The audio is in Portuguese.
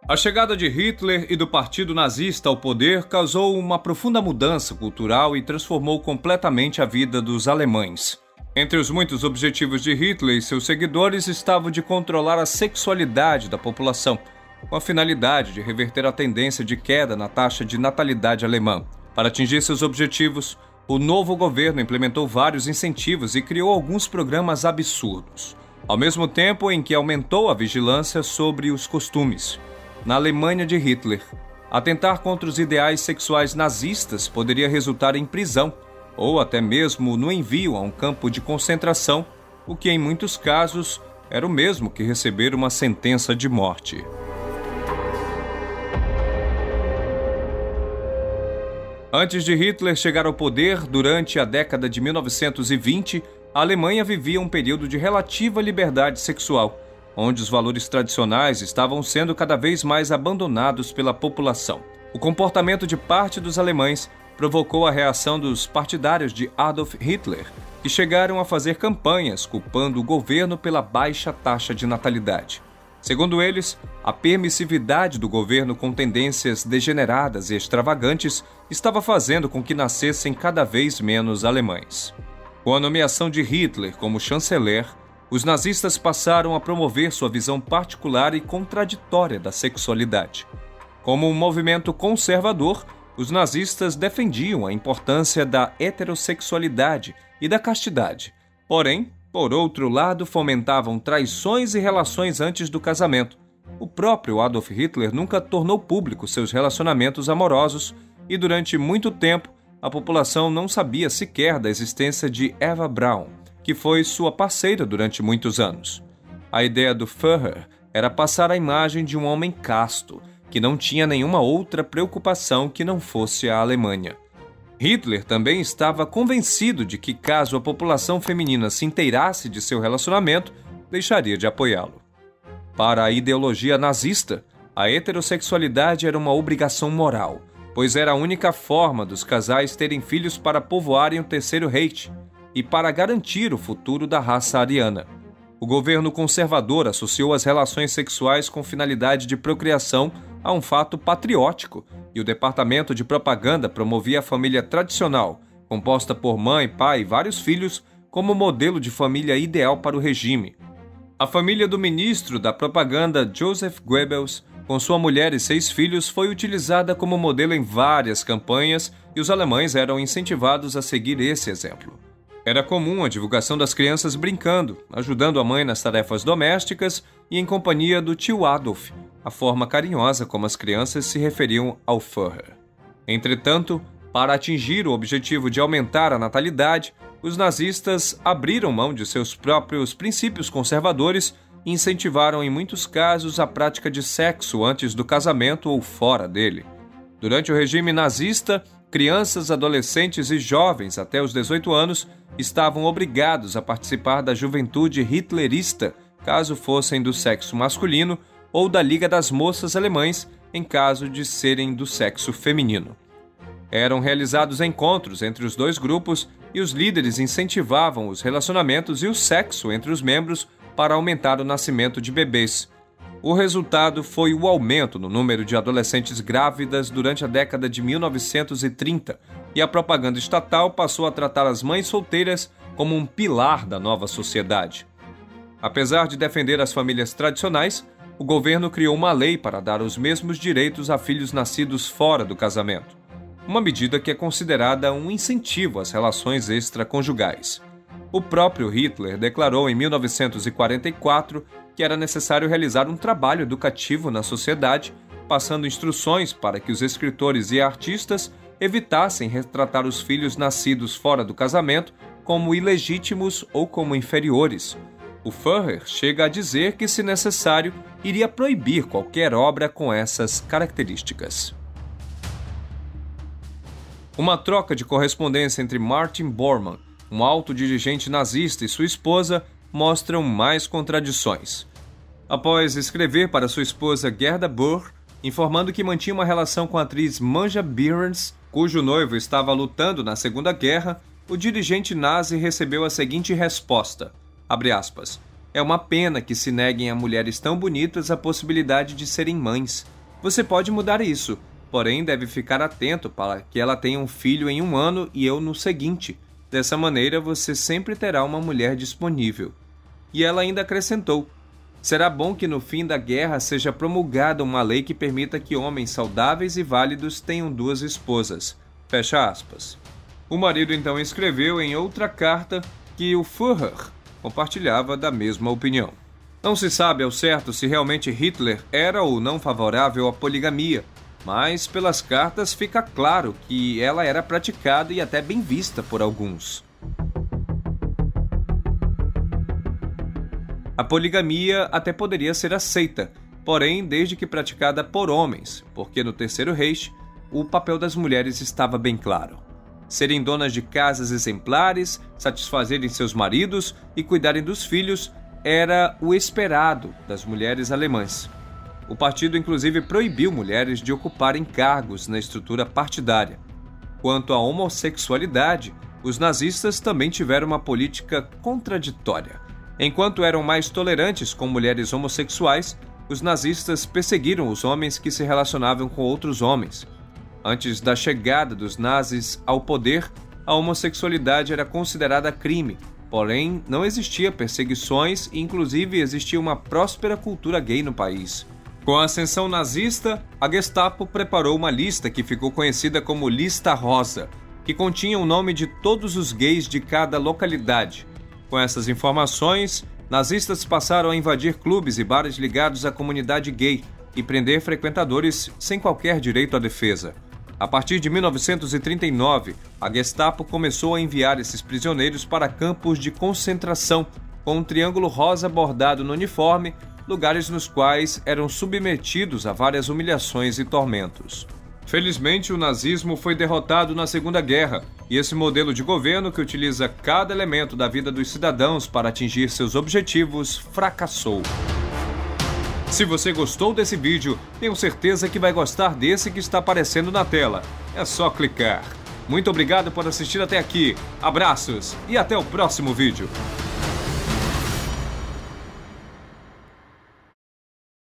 A chegada de Hitler e do Partido Nazista ao poder causou uma profunda mudança cultural e transformou completamente a vida dos alemães. Entre os muitos objetivos de Hitler e seus seguidores estava o de controlar a sexualidade da população, com a finalidade de reverter a tendência de queda na taxa de natalidade alemã. Para atingir seus objetivos, o novo governo implementou vários incentivos e criou alguns programas absurdos, ao mesmo tempo em que aumentou a vigilância sobre os costumes. Na Alemanha de Hitler, atentar contra os ideais sexuais nazistas poderia resultar em prisão, ou até mesmo no envio a um campo de concentração, o que em muitos casos era o mesmo que receber uma sentença de morte. Antes de Hitler chegar ao poder, durante a década de 1920, a Alemanha vivia um período de relativa liberdade sexual, onde os valores tradicionais estavam sendo cada vez mais abandonados pela população. O comportamento de parte dos alemães provocou a reação dos partidários de Adolf Hitler, que chegaram a fazer campanhas culpando o governo pela baixa taxa de natalidade. Segundo eles, a permissividade do governo com tendências degeneradas e extravagantes estava fazendo com que nascessem cada vez menos alemães. Com a nomeação de Hitler como chanceler, os nazistas passaram a promover sua visão particular e contraditória da sexualidade. Como um movimento conservador, os nazistas defendiam a importância da heterossexualidade e da castidade. Porém, por outro lado, fomentavam traições e relações antes do casamento. O próprio Adolf Hitler nunca tornou público seus relacionamentos amorosos e, durante muito tempo, a população não sabia sequer da existência de Eva Braun, que foi sua parceira durante muitos anos. A ideia do Führer era passar a imagem de um homem casto, que não tinha nenhuma outra preocupação que não fosse a Alemanha. Hitler também estava convencido de que, caso a população feminina se inteirasse de seu relacionamento, deixaria de apoiá-lo. Para a ideologia nazista, a heterossexualidade era uma obrigação moral, pois era a única forma dos casais terem filhos para povoarem o Terceiro Reich e para garantir o futuro da raça ariana. O governo conservador associou as relações sexuais com finalidade de procriação a um fato patriótico, e o departamento de propaganda promovia a família tradicional, composta por mãe, pai e vários filhos, como modelo de família ideal para o regime. A família do ministro da propaganda Joseph Goebbels, com sua mulher e 6 filhos, foi utilizada como modelo em várias campanhas e os alemães eram incentivados a seguir esse exemplo. Era comum a divulgação das crianças brincando, ajudando a mãe nas tarefas domésticas e em companhia do tio Adolf, a forma carinhosa como as crianças se referiam ao Führer. Entretanto, para atingir o objetivo de aumentar a natalidade, os nazistas abriram mão de seus próprios princípios conservadores e incentivaram em muitos casos a prática de sexo antes do casamento ou fora dele. Durante o regime nazista, crianças, adolescentes e jovens até os 18 anos estavam obrigados a participar da juventude hitlerista, caso fossem do sexo masculino, ou da Liga das Moças Alemães, em caso de serem do sexo feminino. Eram realizados encontros entre os dois grupos e os líderes incentivavam os relacionamentos e o sexo entre os membros para aumentar o nascimento de bebês. O resultado foi o aumento no número de adolescentes grávidas durante a década de 1930, e a propaganda estatal passou a tratar as mães solteiras como um pilar da nova sociedade. Apesar de defender as famílias tradicionais, o governo criou uma lei para dar os mesmos direitos a filhos nascidos fora do casamento, uma medida que é considerada um incentivo às relações extraconjugais. O próprio Hitler declarou em 1944 que era necessário realizar um trabalho educativo na sociedade, passando instruções para que os escritores e artistas evitassem retratar os filhos nascidos fora do casamento como ilegítimos ou como inferiores. O Führer chega a dizer que, se necessário, iria proibir qualquer obra com essas características. Uma troca de correspondência entre Martin Bormann, um alto dirigente nazista, e sua esposa mostram mais contradições. Após escrever para sua esposa Gerda Burr, informando que mantinha uma relação com a atriz Manja Behrens, cujo noivo estava lutando na Segunda Guerra, o dirigente nazi recebeu a seguinte resposta, abre aspas, É uma pena que se neguem a mulheres tão bonitas a possibilidade de serem mães. Você pode mudar isso, porém deve ficar atento para que ela tenha um filho em 1 ano e eu no seguinte. Dessa maneira você sempre terá uma mulher disponível. E ela ainda acrescentou: será bom que no fim da guerra seja promulgada uma lei que permita que homens saudáveis e válidos tenham 2 esposas. Fecha aspas. O marido então escreveu em outra carta que o Führer compartilhava da mesma opinião. Não se sabe ao certo se realmente Hitler era ou não favorável à poligamia, mas pelas cartas fica claro que ela era praticada e até bem vista por alguns. A poligamia até poderia ser aceita, porém desde que praticada por homens, porque no Terceiro Reich o papel das mulheres estava bem claro: serem donas de casas exemplares, satisfazerem seus maridos e cuidarem dos filhos era o esperado das mulheres alemãs. O partido inclusive proibiu mulheres de ocuparem cargos na estrutura partidária. Quanto à homossexualidade, os nazistas também tiveram uma política contraditória. Enquanto eram mais tolerantes com mulheres homossexuais, os nazistas perseguiram os homens que se relacionavam com outros homens. Antes da chegada dos nazis ao poder, a homossexualidade era considerada crime, porém não existia perseguições e inclusive existia uma próspera cultura gay no país. Com a ascensão nazista, a Gestapo preparou uma lista que ficou conhecida como Lista Rosa, que continha o nome de todos os gays de cada localidade. Com essas informações, nazistas passaram a invadir clubes e bares ligados à comunidade gay e prender frequentadores sem qualquer direito à defesa. A partir de 1939, a Gestapo começou a enviar esses prisioneiros para campos de concentração, com um triângulo rosa bordado no uniforme, lugares nos quais eram submetidos a várias humilhações e tormentos. Felizmente, o nazismo foi derrotado na Segunda Guerra, e esse modelo de governo que utiliza cada elemento da vida dos cidadãos para atingir seus objetivos fracassou. Se você gostou desse vídeo, tenho certeza que vai gostar desse que está aparecendo na tela. É só clicar. Muito obrigado por assistir até aqui. Abraços e até o próximo vídeo.